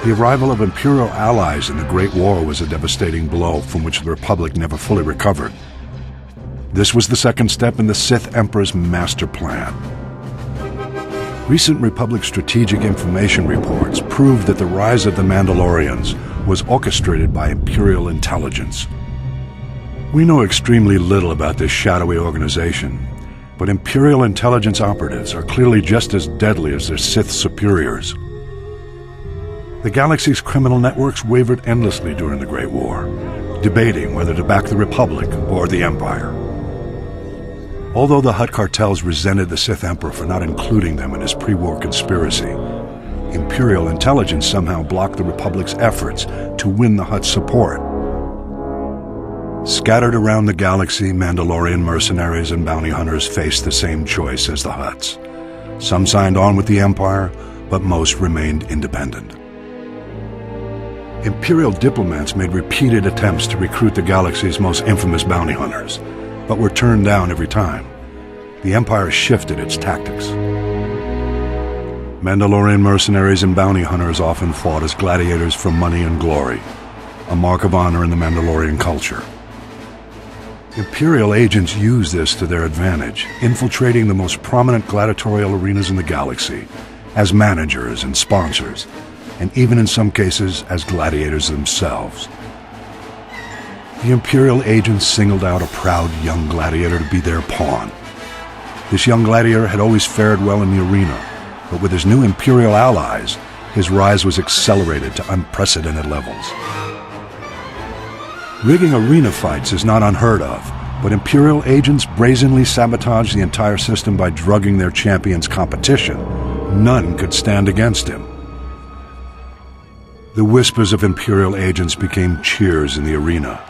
The arrival of Imperial allies in the Great War was a devastating blow from which the Republic never fully recovered. This was the second step in the Sith Emperor's master plan. Recent Republic strategic information reports proved that the rise of the Mandalorians was orchestrated by Imperial intelligence. We know extremely little about this shadowy organization, but Imperial intelligence operatives are clearly just as deadly as their Sith superiors. The galaxy's criminal networks wavered endlessly during the Great War, debating whether to back the Republic or the Empire. Although the Hutt cartels resented the Sith Emperor for not including them in his pre-war conspiracy, Imperial intelligence somehow blocked the Republic's efforts to win the Hutt's support. Scattered around the galaxy, Mandalorian mercenaries and bounty hunters faced the same choice as the Hutts. Some signed on with the Empire, but most remained independent. Imperial diplomats made repeated attempts to recruit the galaxy's most infamous bounty hunters, but were turned down every time. The Empire shifted its tactics. Mandalorian mercenaries and bounty hunters often fought as gladiators for money and glory, a mark of honor in the Mandalorian culture. Imperial agents used this to their advantage, infiltrating the most prominent gladiatorial arenas in the galaxy, as managers and sponsors, and even in some cases as gladiators themselves. The Imperial agents singled out a proud young gladiator to be their pawn. This young gladiator had always fared well in the arena, but with his new Imperial allies, his rise was accelerated to unprecedented levels. Rigging arena fights is not unheard of, but Imperial agents brazenly sabotaged the entire system by drugging their champion's competition. None could stand against him. The whispers of Imperial agents became cheers in the arena.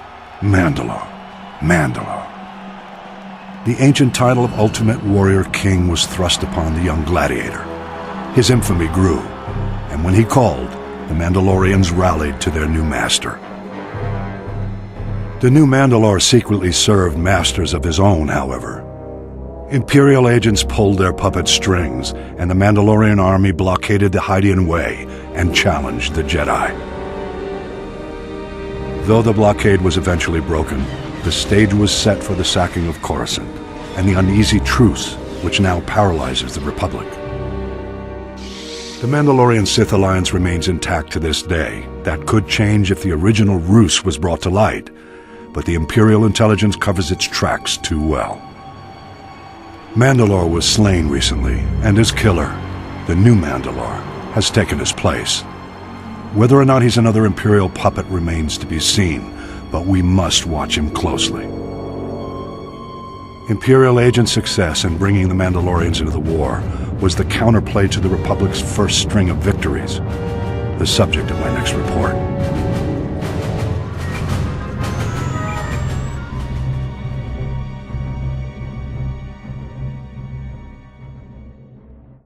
Mandalore, Mandalore. The ancient title of Ultimate Warrior King was thrust upon the young gladiator. His infamy grew, and when he called, the Mandalorians rallied to their new master. The new Mandalore secretly served masters of his own, however. Imperial agents pulled their puppet strings, and the Mandalorian army blockaded the Hydian Way and challenged the Jedi. Though the blockade was eventually broken, the stage was set for the sacking of Coruscant and the uneasy truce which now paralyzes the Republic. The Mandalorian Sith alliance remains intact to this day. That could change if the original ruse was brought to light, but the Imperial intelligence covers its tracks too well. Mandalore was slain recently, and his killer, the new Mandalore, has taken his place. Whether or not he's another Imperial puppet remains to be seen, but we must watch him closely. Imperial agent success in bringing the Mandalorians into the war was the counterplay to the Republic's first string of victories, the subject of my next report.